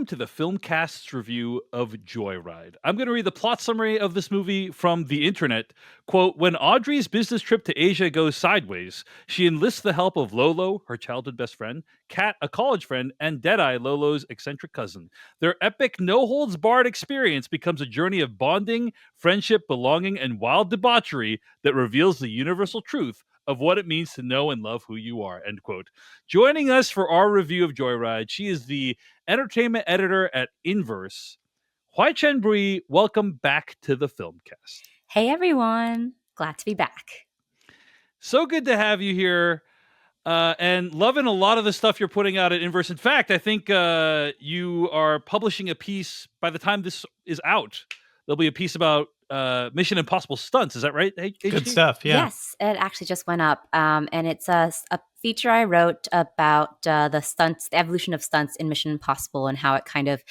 welcome to the Filmcast's review of Joyride. I'm going to read the plot summary of this movie from the internet. Quote, when Audrey's business trip to Asia goes sideways, she enlists the help of Lolo, her childhood best friend, Kat, a college friend, and Deadeye, Lolo's eccentric cousin. Their epic, no-holds-barred experience becomes a journey of bonding, friendship, belonging, and wild debauchery that reveals the universal truth of what it means to know and love who you are, end quote. Joining us for our review of Joyride, she is the entertainment editor at Inverse. Hoai-Tran Bui, welcome back to the Filmcast. Hey, everyone. Glad to be back. So good to have you here, and loving a lot of the stuff you're putting out at Inverse. In fact, I think you are publishing a piece by the time this is out. There'll be a piece about Mission Impossible stunts. Is that right? Good stuff, yeah. Yes, it actually just went up, and it's a feature I wrote about the evolution of stunts in Mission Impossible and how it kind of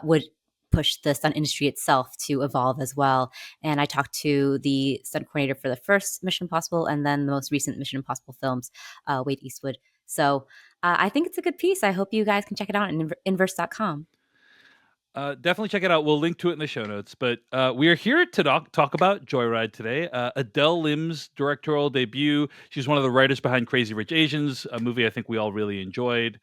would push the stunt industry itself to evolve as well. And I talked to the stunt coordinator for the first Mission Impossible and then the most recent Mission Impossible films, Wade Eastwood. So I think it's a good piece. I hope you guys can check it out on inverse.com. Definitely check it out. We'll link to it in the show notes. But we are here to talk about Joyride today. Adele Lim's directorial debut. She's one of the writers behind Crazy Rich Asians, a movie I think we all really enjoyed.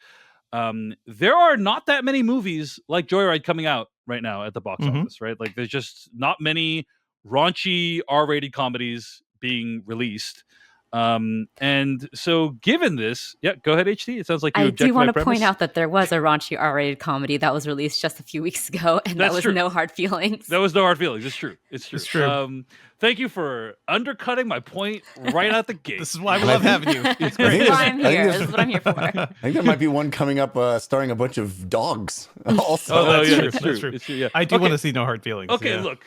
There are not that many movies like Joyride coming out right now at the box office, right? Like there's just not many raunchy R-rated comedies being released. And so given this, yeah, go ahead, HT. It sounds like you I object do want to premise. point out that there was a raunchy R-rated comedy that was released just a few weeks ago, and That's that was true. No Hard Feelings. That was No Hard Feelings. It's true. It's true. It's true. Thank you for undercutting my point right out the gate. This is why we love having you. This is why I'm here. This is what I'm here for. I think there might be one coming up starring a bunch of dogs. Also, Oh, yeah, true. it's true. That's true. It's true, yeah. I do want to see No Hard Feelings. Okay, yeah. look,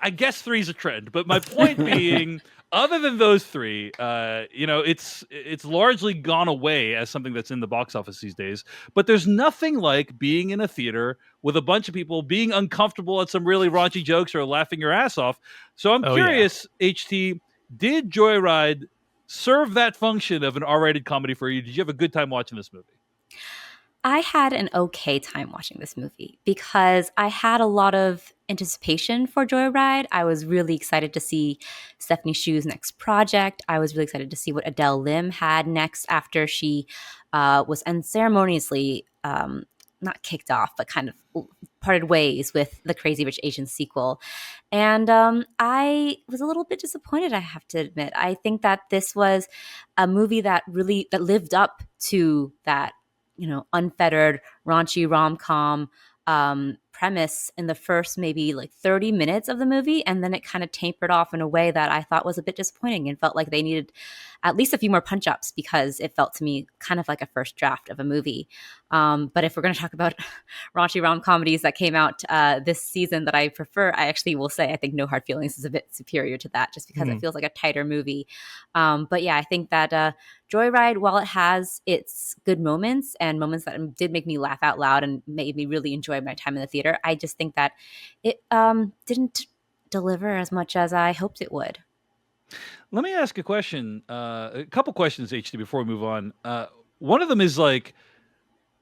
I guess 3's a trend, but my point being, other than those 3, it's largely gone away as something that's in the box office these days. But there's nothing like being in a theater with a bunch of people being uncomfortable at some really raunchy jokes or laughing your ass off. So I'm curious, HT, did Joyride serve that function of an R-rated comedy for you? Did you have a good time watching this movie? I had an okay time watching this movie because I had a lot of anticipation for Joyride. I was really excited to see Stephanie Hsu's next project. I was really excited to see what Adele Lim had next after she was unceremoniously not kicked off, but kind of parted ways with the Crazy Rich Asians sequel. And I was a little bit disappointed, I have to admit. I think that this was a movie that lived up to that, unfettered, raunchy rom-com premise in the first maybe like 30 minutes of the movie, and then it kind of tapered off in a way that I thought was a bit disappointing and felt like they needed at least a few more punch-ups because it felt to me kind of like a first draft of a movie. But if we're going to talk about raunchy rom-comedies that came out this season that I prefer, I actually will say I think No Hard Feelings is a bit superior to that just because it feels like a tighter movie. But yeah, I think that Joyride, while it has its good moments and moments that did make me laugh out loud and made me really enjoy my time in the theater, I just think that it didn't deliver as much as I hoped it would. Let me ask a question, a couple questions, HT, before we move on. One of them is like,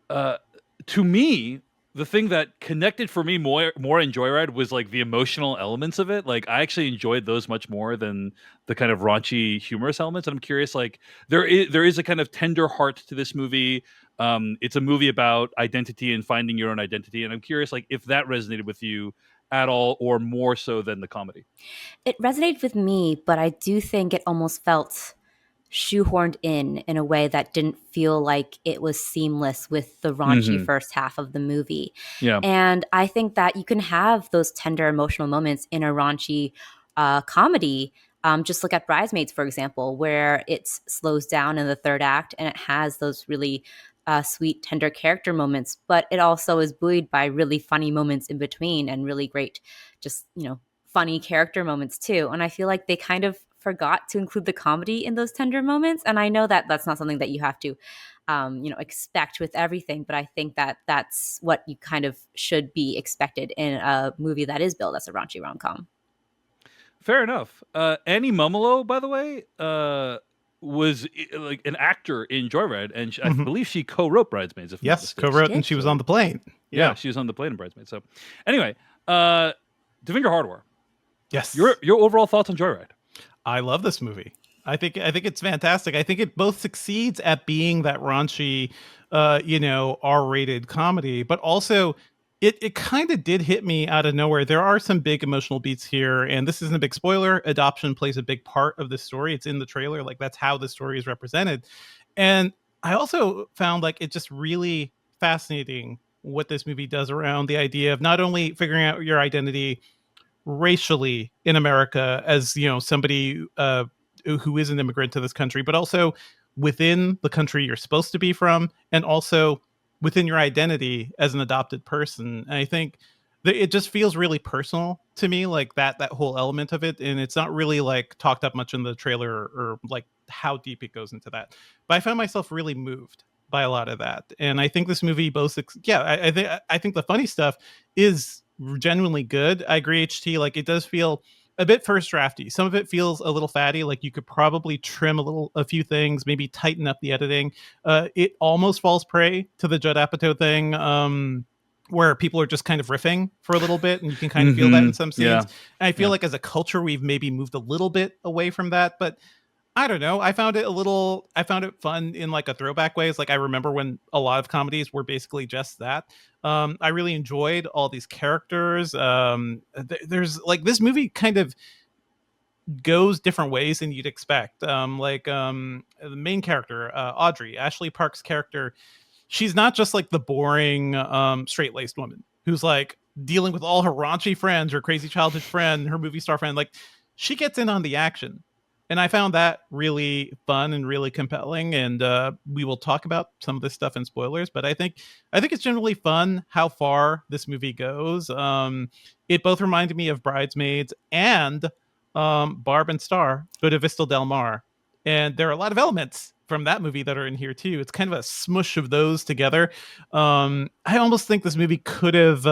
to me, the thing that connected for me more in Joyride was like the emotional elements of it. Like I actually enjoyed those much more than the kind of raunchy, humorous elements. And I'm curious, like there is a kind of tender heart to this movie. It's a movie about identity and finding your own identity. And I'm curious, like if that resonated with you at all or more so than the comedy. It resonated with me, but I do think it almost felt shoehorned in a way that didn't feel like it was seamless with the raunchy first half of the movie. Yeah. And I think that you can have those tender emotional moments in a raunchy comedy. Just look at Bridesmaids, for example, where it slows down in the third act and it has those really sweet, tender character moments, but it also is buoyed by really funny moments in between and really great, just, funny character moments too. And I feel like they kind of forgot to include the comedy in those tender moments. And I know that that's not something that you have to, expect with everything, but I think that that's what you kind of should be expected in a movie that is billed as a raunchy rom-com. Fair enough. Annie Mumolo, by the way, was like an actor in Joyride, and I believe she co-wrote Bridesmaids. Yes, co-wrote, and she was on the plane. Yeah, she was on the plane in Bridesmaids. So, anyway, Devindra Hardwar, Yes. your overall thoughts on Joyride? I love this movie. I think it's fantastic. I think it both succeeds at being that raunchy, R-rated comedy, but also it kind of did hit me out of nowhere. There are some big emotional beats here, and this isn't a big spoiler. Adoption plays a big part of the story. It's in the trailer. Like, that's how the story is represented. And I also found like it just really fascinating what this movie does around the idea of not only figuring out your identity racially in America as somebody who is an immigrant to this country, but also within the country you're supposed to be from, and also within your identity as an adopted person. And I think that it just feels really personal to me, like that whole element of it, and it's not really like talked up much in the trailer or like how deep it goes into that. But I found myself really moved by a lot of that, and I think this movie both, I think the funny stuff is genuinely good. I agree, HT. Like, it does feel a bit first drafty. Some of it feels a little fatty. Like, you could probably trim a few things, maybe tighten up the editing. It almost falls prey to the Judd Apatow thing, where people are just kind of riffing for a little bit, and you can kind of feel that in some scenes. Yeah. And I feel like as a culture, we've maybe moved a little bit away from that, but I don't know. I found it fun in like a throwback ways. Like, I remember when a lot of comedies were basically just that. I really enjoyed all these characters. There's like, this movie kind of goes different ways than you'd expect. The main character, Audrey, Ashley Park's character, she's not just like the boring straight-laced woman who's like dealing with all her raunchy friends, her crazy childhood friend, her movie star friend. Like, she gets in on the action. And I found that really fun and really compelling. And we will talk about some of this stuff in spoilers, but I think it's generally fun how far this movie goes. It both reminded me of Bridesmaids and Barb and Star, Buena Vista Del Mar. And there are a lot of elements from that movie that are in here too. It's kind of a smush of those together. I almost think this movie could have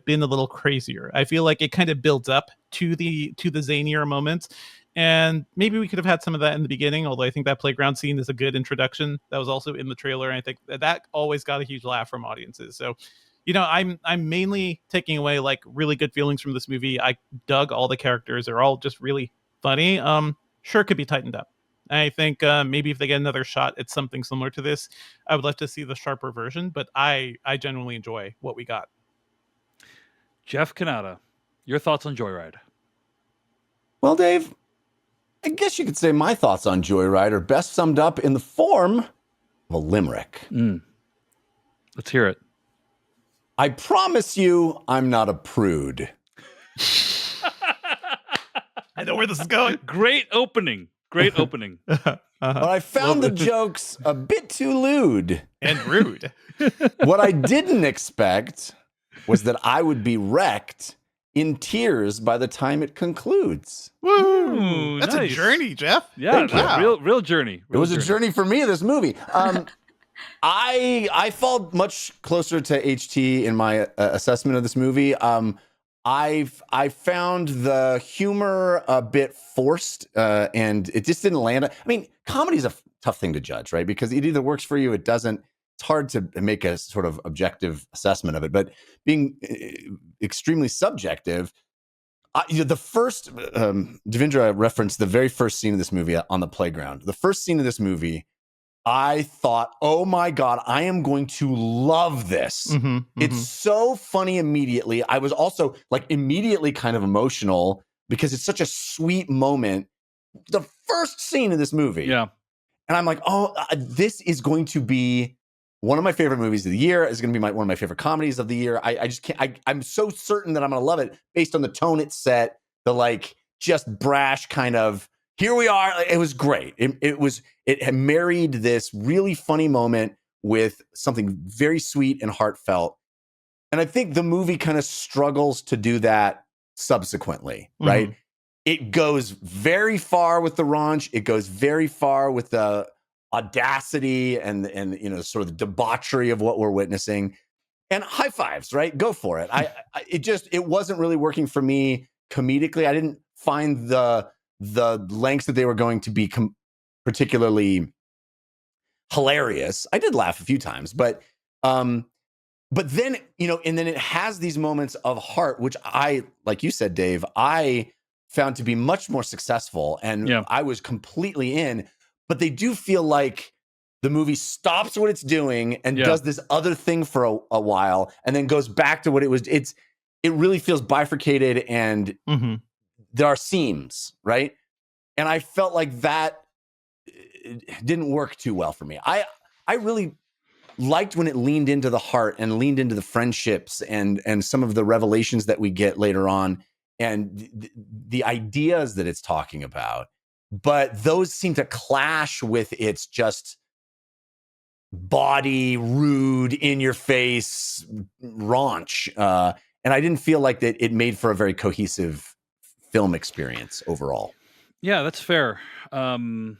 been a little crazier. I feel like it kind of builds up to the zanier moments. And maybe we could have had some of that in the beginning, although I think that playground scene is a good introduction. That was also in the trailer, and I think that always got a huge laugh from audiences. So, I'm mainly taking away like really good feelings from this movie. I dug all the characters; they're all just really funny. Sure, it could be tightened up. I think maybe if they get another shot at something similar to this, I would love to see the sharper version. But I genuinely enjoy what we got. Jeff Kanata, your thoughts on Joyride? Well, Dave, I guess you could say my thoughts on Joyride are best summed up in the form of a limerick. Let's hear it. I promise you I'm not a prude. I know where this is going. Great opening. But I found the jokes a bit too lewd. And rude. What I didn't expect was that I would be wrecked in tears by the time it concludes. Woo! That's nice. a journey, Jeff. Yeah, Wow. real journey. It was a journey for me, this movie. I fall much closer to HT in my assessment of this movie. I found the humor a bit forced, and it just didn't land. I mean, comedy is a tough thing to judge, right? Because it either works for you, it doesn't. It's hard to make a sort of objective assessment of it. But being extremely subjective, the first, Devindra referenced the very first scene of this movie on the playground. The first scene of this movie, I thought, oh my God, I am going to love this. It's so funny immediately. I was also like immediately kind of emotional because it's such a sweet moment. The first scene of this movie. Yeah. And I'm like, oh, this is going to be one of my favorite movies of the year. It's going to be one of my favorite comedies of the year. I just can't, I'm so certain that I'm going to love it based on the tone it's set, the like just brash kind of, here we are. It was great. It had married this really funny moment with something very sweet and heartfelt. And I think the movie kind of struggles to do that subsequently, right? It goes very far with the raunch. It goes very far with the audacity and sort of the debauchery of what we're witnessing. And high fives, right? Go for it. It wasn't really working for me comedically. I didn't find the lengths that they were going to be particularly hilarious. I did laugh a few times, but but then, and then it has these moments of heart, which I, like you said, Dave, I found to be much more successful, and I was completely in. But they do feel like the movie stops what it's doing and does this other thing for a while, and then goes back to what it was. It really feels bifurcated, and there are seams, right? And I felt like that didn't work too well for me. I really liked when it leaned into the heart and leaned into the friendships and some of the revelations that we get later on, and the ideas that it's talking about. But those seem to clash with its just body, rude, in your face raunch. And I didn't feel like that it made for a very cohesive film experience overall. Yeah, that's fair. And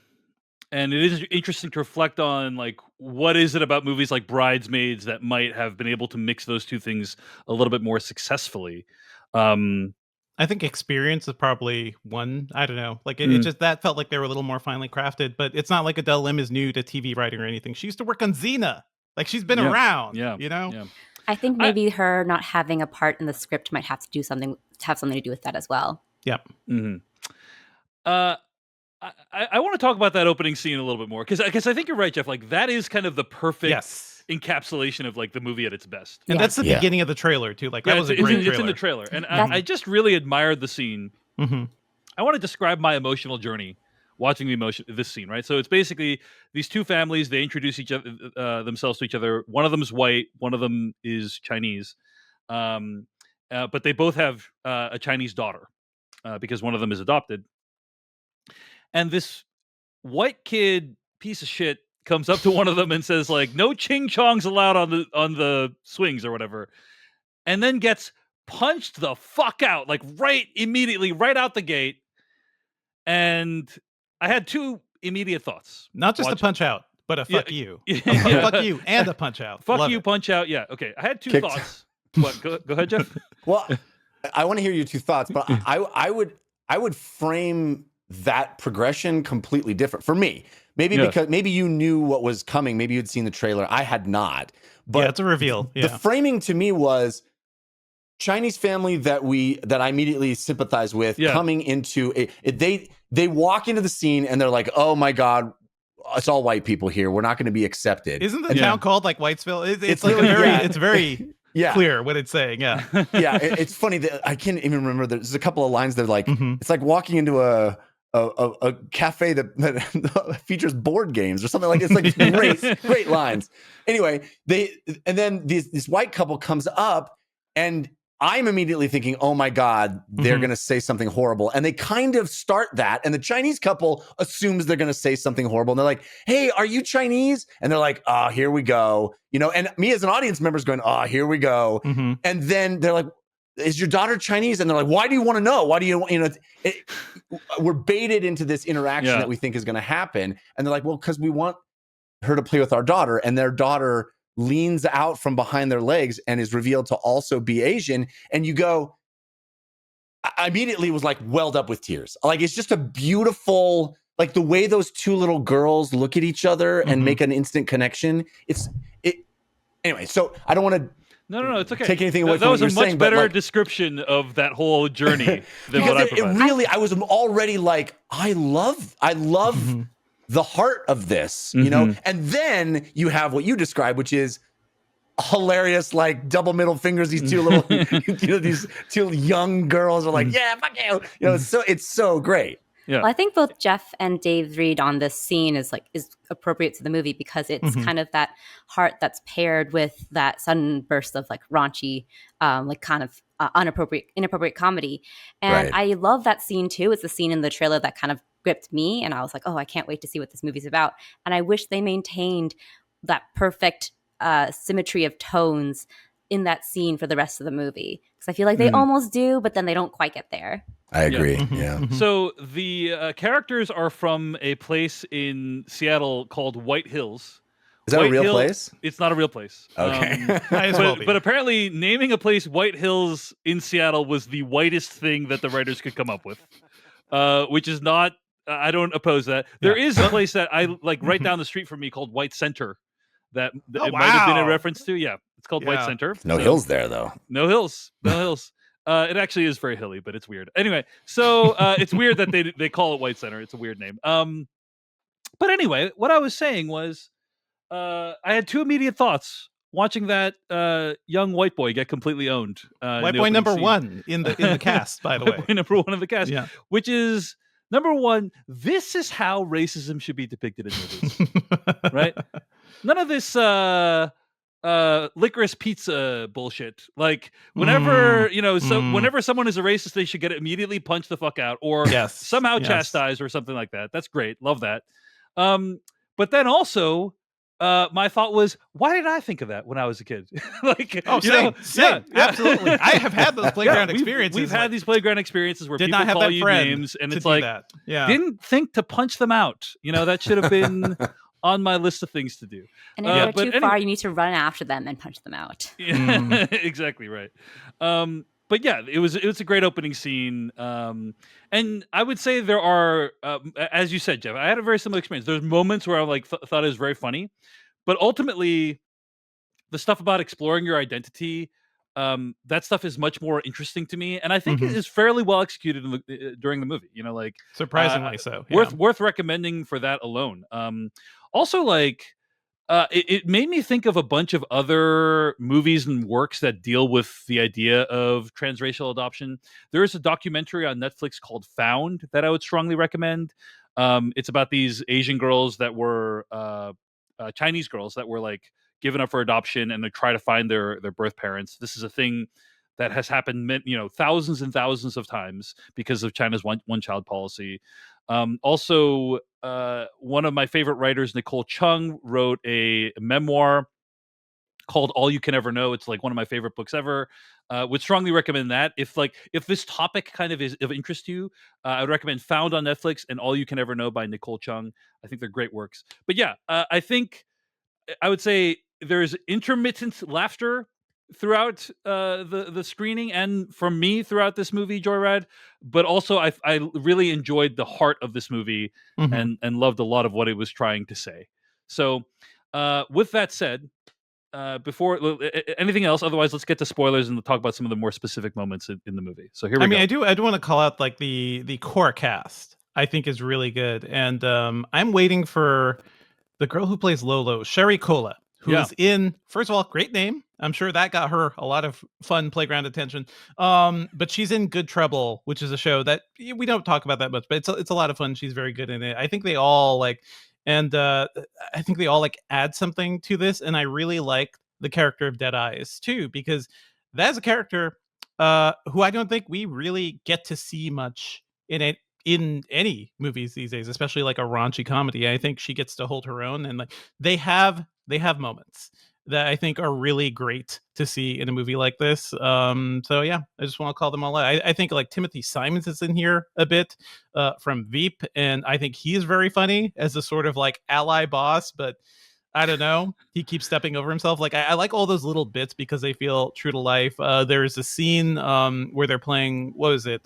it is interesting to reflect on, like, what is it about movies like Bridesmaids that might have been able to mix those two things a little bit more successfully. I think experience is probably one. I don't know. Like it just, that felt like they were a little more finely crafted, but it's not like Adele Lim is new to TV writing or anything. She used to work on Xena. Like, she's been around, Yeah. I think maybe her not having a part in the script might have to have something to do with that as well. Yep. Mm-hmm. I want to talk about that opening scene a little bit more, because I think you're right, Jeff. Like, that is kind of the perfect encapsulation of, like, the movie at its best. And that's the beginning of the trailer too. Like, that was a great trailer. It's in the trailer, and I just really admired the scene. I want to describe my emotional journey watching this scene. Right, so it's basically these two families. They introduce each other themselves to each other. One of them is white. One of them is Chinese. But they both have a Chinese daughter because one of them is adopted. And this white kid piece of shit comes up to one of them and says, like, no ching chongs allowed on the swings or whatever, and then gets punched the fuck out, like, immediately right out the gate. And I had two immediate thoughts. Not just a punch out, but a fuck you. Fuck you and a punch out. Fuck you, punch out. Yeah. Okay. I had two thoughts. What? Go ahead, Jeff. Well, I want to hear your two thoughts, but I would frame that progression completely different for me. Maybe because maybe you knew what was coming. Maybe you'd seen the trailer. I had not. But it's a reveal. The framing to me was Chinese family that I immediately sympathize with coming into they walk into the scene and they're like, oh my God, it's all white people here. We're not going to be accepted. Isn't the town called like Whitesville? It's like it's very clear what it's saying. Yeah. It's funny that I can't even remember. There's a couple of lines that are like, it's like walking into a cafe that features board games or something like. It's like great lines. Anyway, then this white couple comes up, and I'm immediately thinking, oh my God, they're going to say something horrible. And they kind of start that. And the Chinese couple assumes they're going to say something horrible. And they're like, hey, are you Chinese? And they're like, oh, here we go. And me as an audience member is going, oh, here we go. And then they're like, is your daughter Chinese? And they're like, why do you want to know? Why do you we're baited into this interaction that we think is going to happen. And they're like, well, because we want her to play with our daughter. And their daughter leans out from behind their legs and is revealed to also be Asian. And you go, I immediately was like welled up with tears. Like, it's just a beautiful, like, the way those two little girls look at each other and make an instant connection. Anyway, so I don't want to No, it's okay. Take anything away that from was what a you're saying, much better but, like, description of that whole journey than what I provided. I was already like, I love the heart of this, and then you have what you described, which is hilarious, like double middle fingers. These two little, these two young girls are like, yeah, fuck you. It's so great. Yeah. Well, I think both Jeff and Dave's read on this scene is appropriate to the movie because it's kind of that heart that's paired with that sudden burst of like raunchy, inappropriate comedy. And I love that scene too. It's the scene in the trailer that kind of gripped me, and I was like, oh, I can't wait to see what this movie's about. And I wish they maintained that perfect symmetry of tones in that scene for the rest of the movie, because I feel like they almost do, but then they don't quite get there. I agree. Yeah. So the characters are from a place in Seattle called White Hills. Is that a real place? It's not a real place. Okay. But apparently naming a place White Hills in Seattle was the whitest thing that the writers could come up with, which is not, I don't oppose that. There is a place that I like right down the street from me called White Center that might have been a reference to. Yeah. It's called White Yeah. Center. No hills there though. No hills. No hills. It actually is very hilly, but it's weird. Anyway, so it's weird that they call it White Center. It's a weird name. But anyway, what I was saying was I had two immediate thoughts watching that young white boy get completely owned. White boy number one in the cast, by the way. White boy number one in the cast, Yeah. which is number one. This is how racism should be depicted in movies, right? None of this licorice pizza bullshit. Like whenever whenever someone is a racist, they should get immediately punched the fuck out or somehow chastised or something like that. That's great. Love that. But then also my thought was, why did I think of that when I was a kid? Same. Absolutely. I have had those playground experiences. We've had these playground experiences where did people not have call that you friend names, and to it's do like, that. Yeah. didn't think to punch them out. That should have been on my list of things to do. And if they're too far, you need to run after them and punch them out. Yeah, exactly right. But yeah, it was a great opening scene. And I would say there are, as you said, Jeff, I had a very similar experience. There's moments where I thought it was very funny, but ultimately, the stuff about exploring your identity, that stuff is much more interesting to me, and I think it is fairly well executed during the movie. Surprisingly so. Worth recommending for that alone. Also, it made me think of a bunch of other movies and works that deal with the idea of transracial adoption. There is a documentary on Netflix called Found that I would strongly recommend. It's about these Asian girls that were Chinese girls that were given up for adoption, and they try to find their birth parents. This is a thing that has happened, thousands and thousands of times because of China's one child policy. Also, one of my favorite writers, Nicole Chung, wrote a memoir called All You Can Ever Know. It's one of my favorite books ever. Would strongly recommend that. If this topic kind of is of interest to you, I would recommend Found on Netflix and All You Can Ever Know by Nicole Chung. I think they're great works. But yeah, I think I would say there's intermittent laughter throughout the screening and from me throughout this movie, Joyride. But also I really enjoyed the heart of this movie and loved a lot of what it was trying to say. So with that said, before anything else, otherwise let's get to spoilers and talk about some of the more specific moments in the movie. So here we go. I do want to call out the core cast. I think is really good, and I'm waiting for the girl who plays Lolo, Sherry Cola, who is in, first of all, great name. I'm sure that got her a lot of fun playground attention. But she's in Good Trouble, which is a show that we don't talk about that much, but it's a lot of fun. She's very good in it. I think they all I think they all add something to this. And I really like the character of Dead Eyes too, because that's a character who I don't think we really get to see much in any movies these days, especially a raunchy comedy. I think she gets to hold her own, and they have moments that I think are really great to see in a movie like this. So yeah, I just want to call them all out. I think Timothy Simons is in here a bit from Veep, and I think he is very funny as a sort of ally boss, but I don't know, he keeps stepping over himself. I like all those little bits because they feel true to life. There's a scene where they're playing, what is it?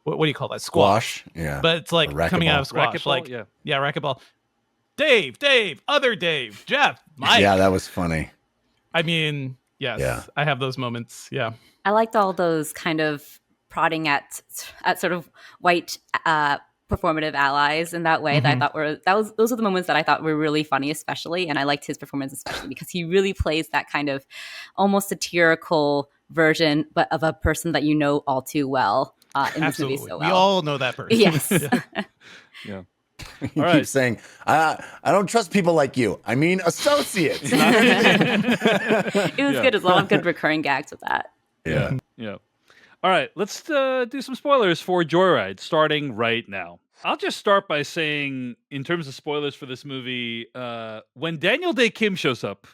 What do you call that? Squash. Yeah. But it's coming out of squash. Racquetball? Yeah, racquetball. Dave, other Dave, Jeff, Mike. Yeah, that was funny. I mean, yes, yeah. I have those moments. Yeah. I liked all those kind of prodding at sort of white performative allies in that way that I thought those are the moments that I thought were really funny, especially. And I liked his performance especially because he really plays that kind of almost satirical version, but of a person that you know all too well. In this movie so well. We all know that person. Yes. Yeah. You keep saying, I don't trust people like you. I mean, associates. It was good. There's a lot of good recurring gags with that. Yeah. Yeah. All right. Let's do some spoilers for Joyride starting right now. I'll just start by saying, in terms of spoilers for this movie, when Daniel Day Kim shows up,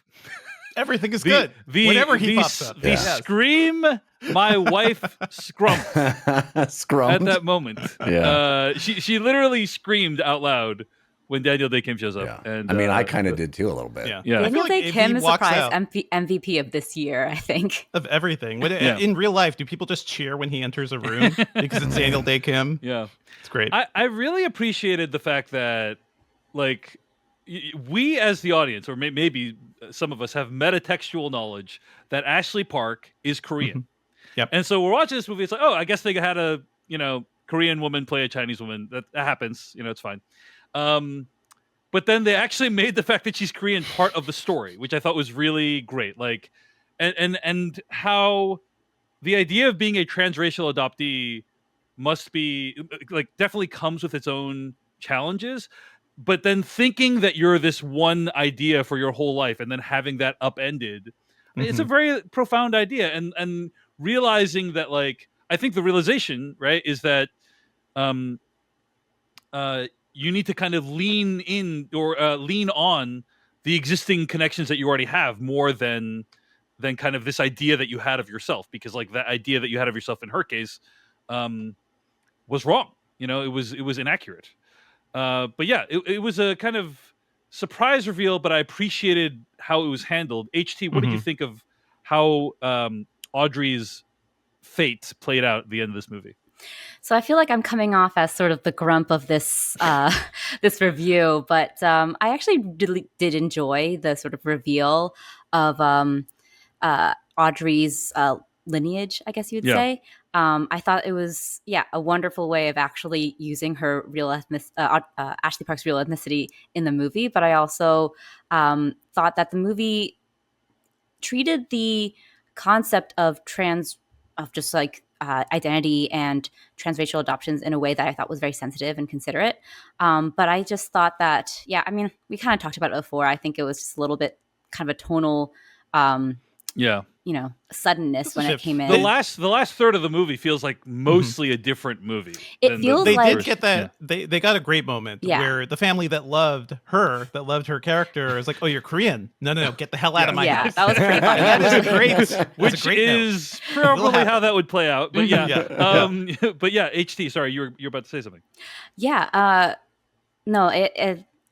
everything is good. Whenever he pops up. The scream, my wife scrumped at that moment. Yeah. She literally screamed out loud when Daniel Day Kim shows up. Yeah. And I mean, I kind of did too a little bit. Yeah. Daniel Day Kim is surprise MVP of this year, I think. Of everything. In real life, do people just cheer when he enters a room because it's Daniel Day Kim? Yeah. It's great. I really appreciated the fact that, we as the audience, or maybe some of us, have metatextual knowledge that Ashley Park is Korean. Yep. And so we're watching this movie. It's like, oh, I guess they had a Korean woman play a Chinese woman. That happens. It's fine. But then they actually made the fact that she's Korean part of the story, which I thought was really great. Like, and how the idea of being a transracial adoptee must be like definitely comes with its own challenges. But then thinking that you're this one idea for your whole life and then having that upended, it's a very profound idea. And realizing that, like, I think the realization, right, is that you need to kind of lean in or lean on the existing connections that you already have more than kind of this idea that you had of yourself, because like that idea that you had of yourself in her case was wrong. It was inaccurate. But yeah, it was a kind of surprise reveal, but I appreciated how it was handled. HT, what did you think of how Audrey's fate played out at the end of this movie? So I feel like I'm coming off as sort of the grump of this this review, but I actually really did enjoy the sort of reveal of Audrey's lineage, I guess you'd say. I thought it was a wonderful way of actually using her real Ashley Park's real ethnicity in the movie. But I also thought that the movie treated the concept of just like identity and transracial adoptions in a way that I thought was very sensitive and considerate. But I just thought that, I mean, we kind of talked about it before. I think it was just a little bit kind of a tonal, suddenness when it came in. The last third of the movie feels like mostly a different movie. It feels they like did get that. They got a great moment where the family that loved her character, is like, "Oh, you're Korean? No, get the hell out of my house." That was pretty funny. That is great. Which is probably how that would play out. But but HT, sorry, you're about to say something. No,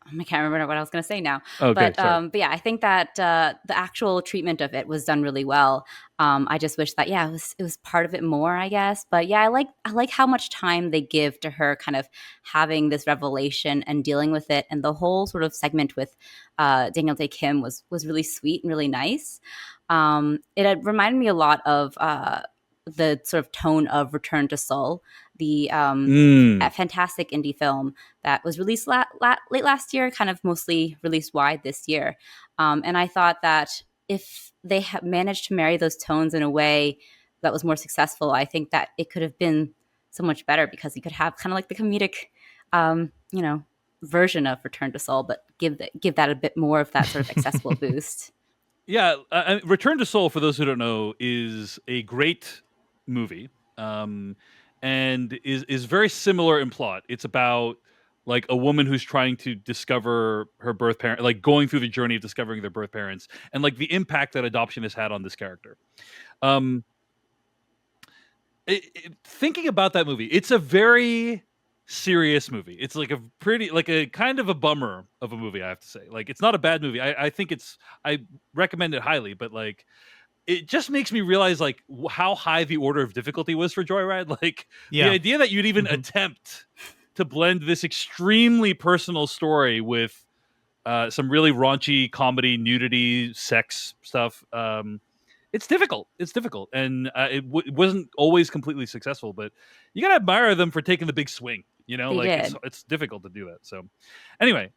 I can't remember what I was going to say now. Okay, but I think that the actual treatment of it was done really well. I just wish that it was part of it more, I guess. But I like how much time they give to her kind of having this revelation and dealing with it, and the whole sort of segment with Daniel Day Kim was really sweet and really nice. It had reminded me a lot of the sort of tone of Return to Seoul, the fantastic indie film that was released late last year, kind of mostly released wide this year. And I thought that if they had managed to marry those tones in a way that was more successful, I think that it could have been so much better, because you could have kind of like the comedic, version of Return to Seoul, but give that a bit more of that sort of accessible boost. Yeah, Return to Seoul, for those who don't know, is a great movie. And is very similar in plot. It's about like a woman who's trying to discover her birth parent, like going through the journey of discovering their birth parents, and like the impact that adoption has had on this character. Thinking about that movie, it's a very serious movie. It's like a kind of a bummer of a movie, I have to say. Like, it's not a bad movie. I think I recommend it highly, but like, it just makes me realize like how high the order of difficulty was for Joyride. Like the idea that you'd even attempt to blend this extremely personal story with some really raunchy comedy, nudity, sex stuff. It's difficult. And it wasn't always completely successful, but you got to admire them for taking the big swing, it's difficult to do that. So anyway,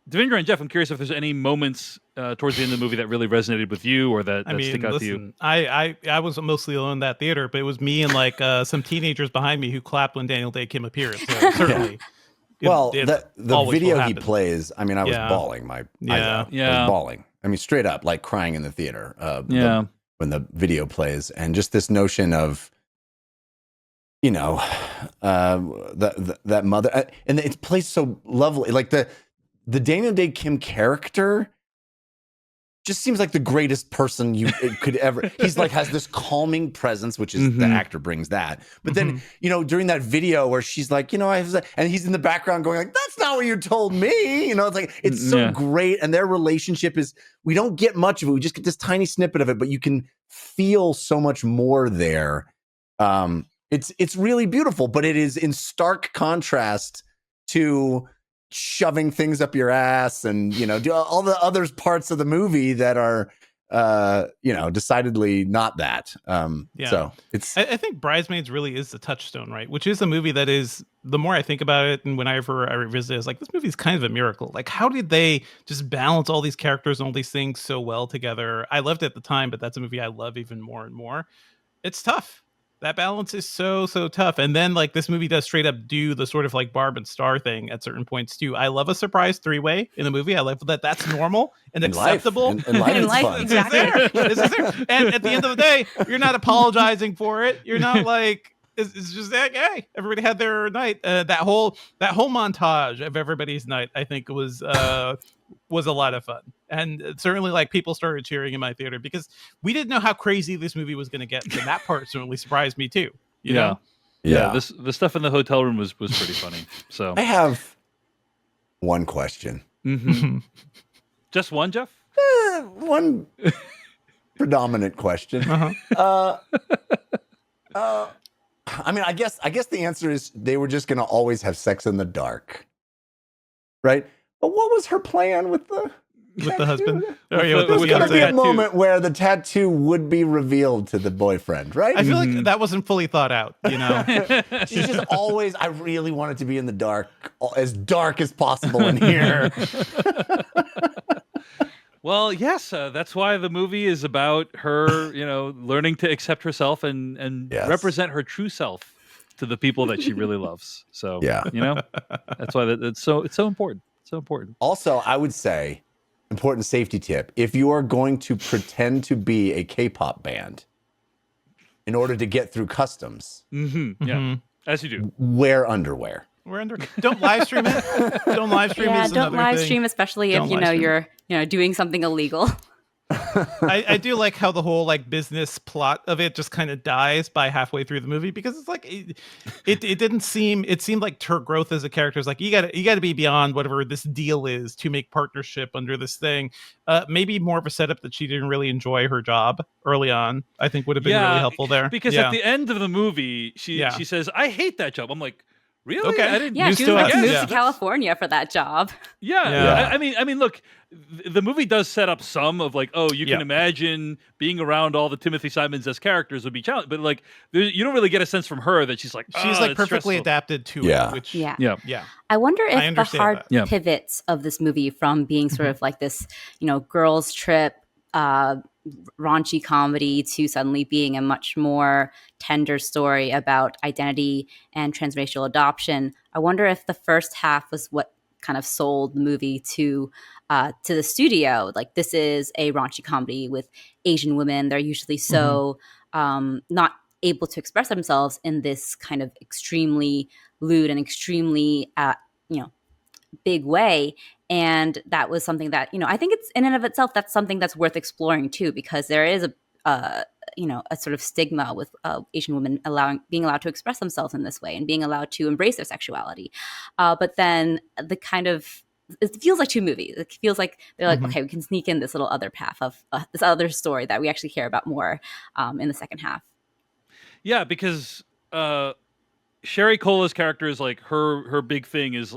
Devindra and Jeff, I'm curious if there's any moments towards the end of the movie that really resonated with you, or that stick out to you. I was mostly alone in that theater, but it was me and like some teenagers behind me who clapped when Daniel Day Kim appeared. So certainly. The video he plays, I mean, I was bawling my eyes out. I was bawling. I mean, straight up, like crying in the theater. When the video plays, and just this notion of, that mother, and it plays so lovely. Like the Daniel Day Kim character just seems like the greatest person you could ever. He's like has this calming presence, which is the actor brings that. But then during that video where she's like, and he's in the background going like, "That's not what you told me." It's like it's so great, and their relationship is. We don't get much of it. We just get this tiny snippet of it, but you can feel so much more there. It's really beautiful, but it is in stark contrast to shoving things up your ass and, do all the other parts of the movie that are, decidedly not that. So it's, I think Bridesmaids really is the touchstone, right? Which is a movie that is, the more I think about it and whenever I revisit it, it's like, this movie is kind of a miracle. Like, how did they just balance all these characters and all these things so well together? I loved it at the time, but that's a movie I love even more and more. It's tough. That balance is so tough. And then like this movie does straight up do the sort of like Barb and Star thing at certain points too. I love a surprise 3-way in a movie. I love that that's normal and acceptable. In life, In it's life, fun. exactly. This is there. And at the end of the day, you're not apologizing for it. You're not like, it's just like, hey, everybody had their night. That whole montage of everybody's night, I think was a lot of fun. And certainly like people started cheering in my theater because we didn't know how crazy this movie was going to get. And that part certainly surprised me too. You know? Yeah. The stuff in the hotel room was pretty funny. So I have one question. Mm-hmm. Just one, Jeff? One predominant question. I mean, I guess the answer is they were just going to always have sex in the dark, right? But what was her plan with the husband? Oh, yeah, There's going to be a tattoo. moment where the tattoo would be revealed to the boyfriend, right? I feel like that wasn't fully thought out, you know? She's just always, I really want it to be in the dark as possible in here. Well, yes, that's why the movie is about her, learning to accept herself and Yes. represent her true self to the people that she really loves. So, Yeah. that's why it's so important. So important. Also, I would say, important safety tip, if you are going to pretend to be a K-pop band in order to get through customs, Yeah, as you do. wear underwear. We're under. Don't live stream it. Don't live stream. Yeah, is don't another live thing. stream, especially Don't if live stream. you're doing something illegal. I do like how the whole like business plot of it just kind of dies by halfway through the movie because it's like it didn't seem, it seemed like her growth as a character is like you got to be beyond whatever this deal is to make partnership under this thing. Maybe more of a setup that she didn't really enjoy her job early on. I think would have been really helpful there Because at the end of the movie, she says, "I hate that job." I'm like, really? Okay. I didn't. Yeah, Used she to was like us. moved Yeah. to California for that job. Yeah. I mean, look, the movie does set up some of like, oh, you can Yeah. imagine being around all the Timothy Simons as characters would be challenging, but like, you don't really get a sense from her that she's like, she's "Oh, like it's perfectly stressful." adapted to Yeah. it. Which Yeah. Yeah. I wonder I if the understand hard that. Yeah. pivots of this movie from being sort of like this, girls' trip, raunchy comedy to suddenly being a much more tender story about identity and transracial adoption. I wonder if the first half was what kind of sold the movie to the studio. Like, this is a raunchy comedy with Asian women. They're usually so not able to express themselves in this kind of extremely lewd and extremely big way. And that was something that, I think it's in and of itself, that's something that's worth exploring too, because there is a sort of stigma with Asian women being allowed to express themselves in this way and being allowed to embrace their sexuality. But then it feels like two movies. It feels like they're like, okay, we can sneak in this little other path of this other story that we actually care about more in the second half. Yeah, because Sherry Cola's character is like her big thing is,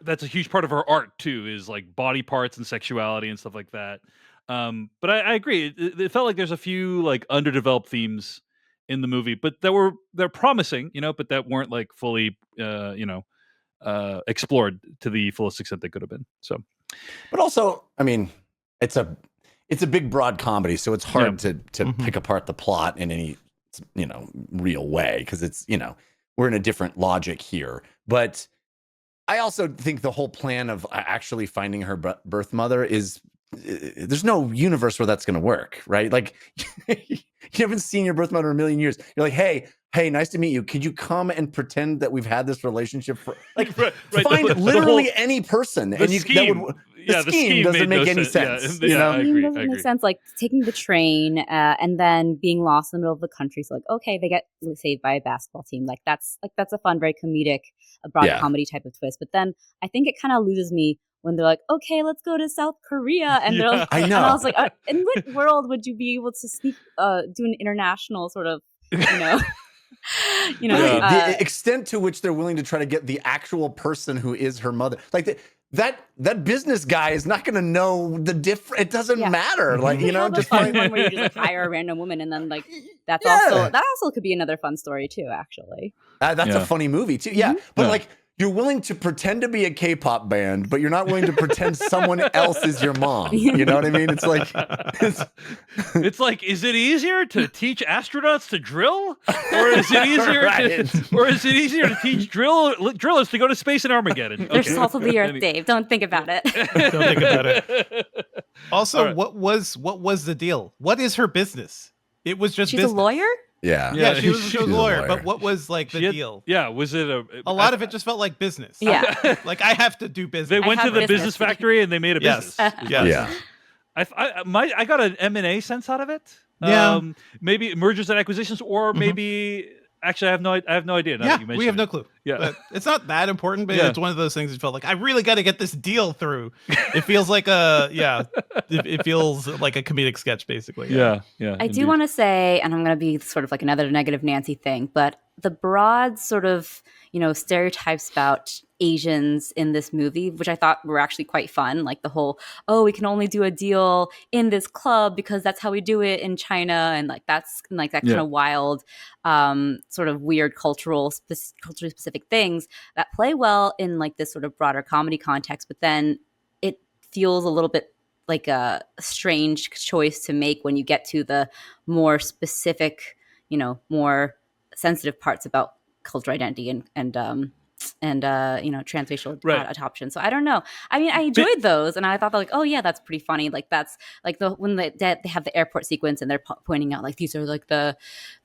that's a huge part of her art too, is like body parts and sexuality and stuff like that. But I agree. It felt like there's a few like underdeveloped themes in the movie, but they're promising, but that weren't like fully, explored to the fullest extent they could have been. So, But also, I mean, it's a big, broad comedy, so it's hard to pick apart the plot in any real way because it's we're in a different logic here. But I also think the whole plan of actually finding her birth mother is there's no universe where that's going to work, right? Like you haven't seen your birth mother in a million years. You're like, hey, nice to meet you. Could you come and pretend that we've had this relationship for like find literally any person the and scheme. The scheme doesn't make any sense. I agree. Doesn't make sense. Like taking the train and then being lost in the middle of the country. So like, okay, they get saved by a basketball team. That's a fun, very comedic, a broad comedy type of twist. But then I think it kind of loses me when they're like, okay, let's go to South Korea, and they're like, I know. and I was like, in what world would you be able to do an international sort of, You know, Right. The extent to which they're willing to try to get the actual person who is her mother, like that business guy is not going to know the difference. It doesn't matter. Like, We you know, have a just fun like, one where you just like hire a random woman, and then like that Yeah. also could be another fun story too. Actually, that's a funny movie too. Yeah, but like you're willing to pretend to be a K-pop band, but you're not willing to pretend someone else is your mom. You know what I mean? It's like, it's like, is it easier to teach astronauts to drill, or is it easier to teach drillers to go to space in Armageddon? They're salt of the earth, Dave. Don't think about it. Don't think about it. Also, right. what was the deal? What is her business? It was just She's business. a lawyer? Yeah, she was she's a a lawyer. lawyer. But what was like the deal? Yeah, was it A lot of it just felt like business. Yeah. Like I have to do business. They went to have the business business to do. factory and they made a business. Yes. I got an M&A sense out of it. Yeah. Maybe mergers and acquisitions, or maybe actually I have no idea. Now that you mentioned we have no it. clue. Yeah. But it's not that important, but Yeah. it's one of those things that felt like I really got to get this deal through. It feels like it feels like a comedic sketch, basically. Yeah. I do want to say, and I'm going to be sort of like another negative Nancy thing, but the broad sort of, stereotypes about Asians in this movie, which I thought were actually quite fun, like the whole, we can only do a deal in this club because that's how we do it in China, and like that's like that kind of wild, sort of weird culturally specific things that play well in like this sort of broader comedy context, but then it feels a little bit like a strange choice to make when you get to the more specific, more sensitive parts about cultural identity and transracial adoption. So I don't know. I mean, I enjoyed those, and I thought like, oh yeah, that's pretty funny. Like that's like when they have the airport sequence and they're pointing out like these are like the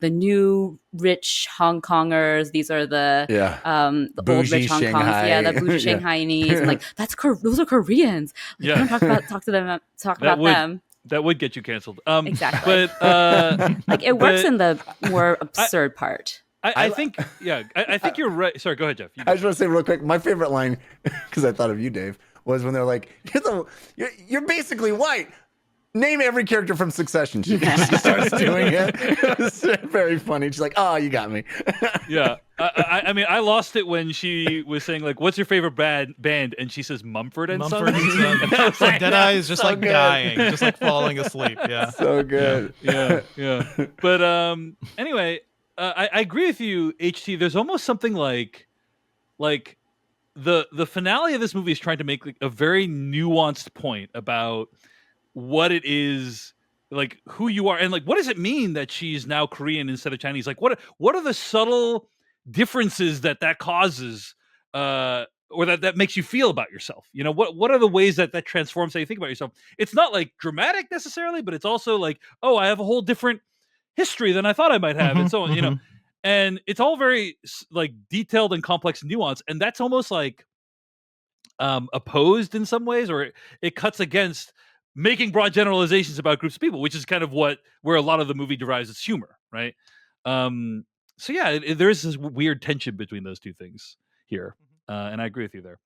new rich Hong Kongers. These are the old Bougie rich Hong Kongs. Shanghai. Yeah, the bougie Shanghainese. And like those are Koreans. Like, Yeah. talk about them. That would get you canceled. Exactly. But Like it works in the more absurd part. I think you're right. Sorry, go ahead, Jeff. I just want to say real quick, my favorite line, because I thought of you, Dave, was when they're like, you're basically white. Name every character from Succession. She starts doing it. It's very funny. She's like, oh, you got me. Yeah. I mean, I lost it when she was saying, like, what's your favorite band? And she says Mumford and Mumford Sons. and Sons. Like Deadeye is just so like good. dying, just like falling asleep. Yeah. So good. Yeah. But anyway, I agree with you, HT. There's almost something like the finale of this movie is trying to make like a very nuanced point about what it is, like who you are, and like what does it mean that she's now Korean instead of Chinese? Like what are the subtle differences that causes, or that makes you feel about yourself? What are the ways that transforms how you think about yourself? It's not like dramatic necessarily, but it's also like, oh, I have a whole different history than I thought I might have, and so on. And it's all very like detailed and complex nuance, and that's almost like opposed in some ways, or it cuts against making broad generalizations about groups of people, which is kind of where a lot of the movie derives its humor, right? So yeah, there is this weird tension between those two things here, and I agree with you there.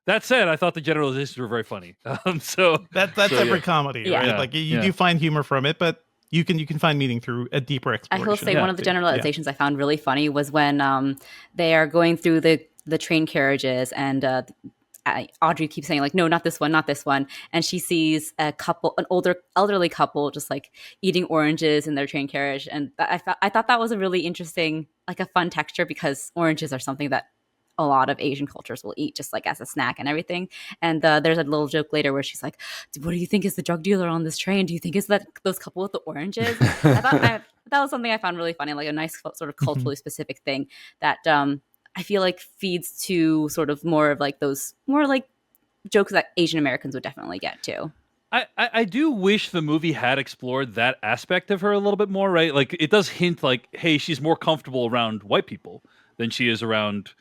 That said, I thought the generalizations were very funny. So that's every comedy, Yeah. right? Yeah. Like you do find humor from it, but you can find meeting through a deeper I exploration. will say Yeah. one of the generalizations I found really funny was when they are going through the train carriages, and Audrey keeps saying like, no, not this one, and she sees an elderly couple just like eating oranges in their train carriage, and I thought that was a really interesting, like a fun texture, because oranges are something that a lot of Asian cultures will eat just like as a snack and everything. And there's a little joke later where she's like, what do you think is the drug dealer on this train? Do you think it's that those couple with the oranges? I thought that was something I found really funny, like a nice sort of culturally specific thing that I feel like feeds to sort of more of like those more like jokes that Asian Americans would definitely get too. I do wish the movie had explored that aspect of her a little bit more, right? Like it does hint like, hey, she's more comfortable around white people than she is around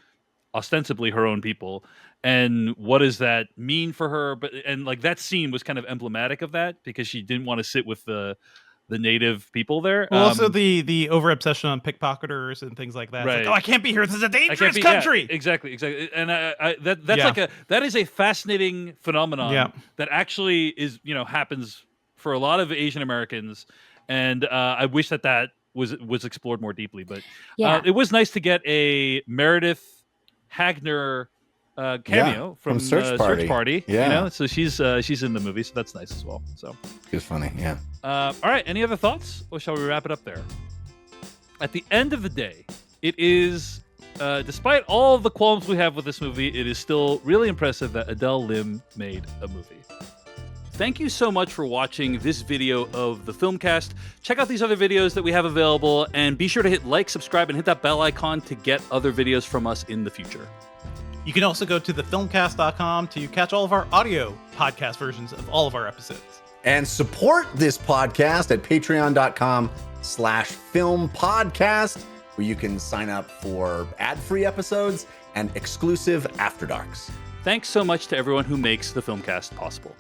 ostensibly her own people, and what does that mean for her? And like that scene was kind of emblematic of that, because she didn't want to sit with the native people there. Well, also the over obsession on pickpocketers and things like that. It's Right. like, oh, I can't be here. This is a I can't dangerous be- country. yeah, exactly. And that's Yeah. that is a fascinating phenomenon Yeah. that actually is happens for a lot of Asian Americans, and I wish that was explored more deeply. But Yeah. it was nice to get a Meredith Hagner cameo from Search Party. Yeah. You know, so she's in the movie, so that's nice as well. So It's funny. Yeah. all right, any other thoughts, or shall we wrap it up there? At the end of the day, it is, despite all the qualms we have with this movie, it is still really impressive that Adele Lim made a movie. Thank you so much for watching this video of the Filmcast. Check out these other videos that we have available, and be sure to hit like, subscribe, and hit that bell icon to get other videos from us in the future. You can also go to thefilmcast.com to catch all of our audio podcast versions of all of our episodes. And support this podcast at patreon.com/filmpodcast, where you can sign up for ad-free episodes and exclusive After Darks. Thanks so much to everyone who makes the Filmcast possible.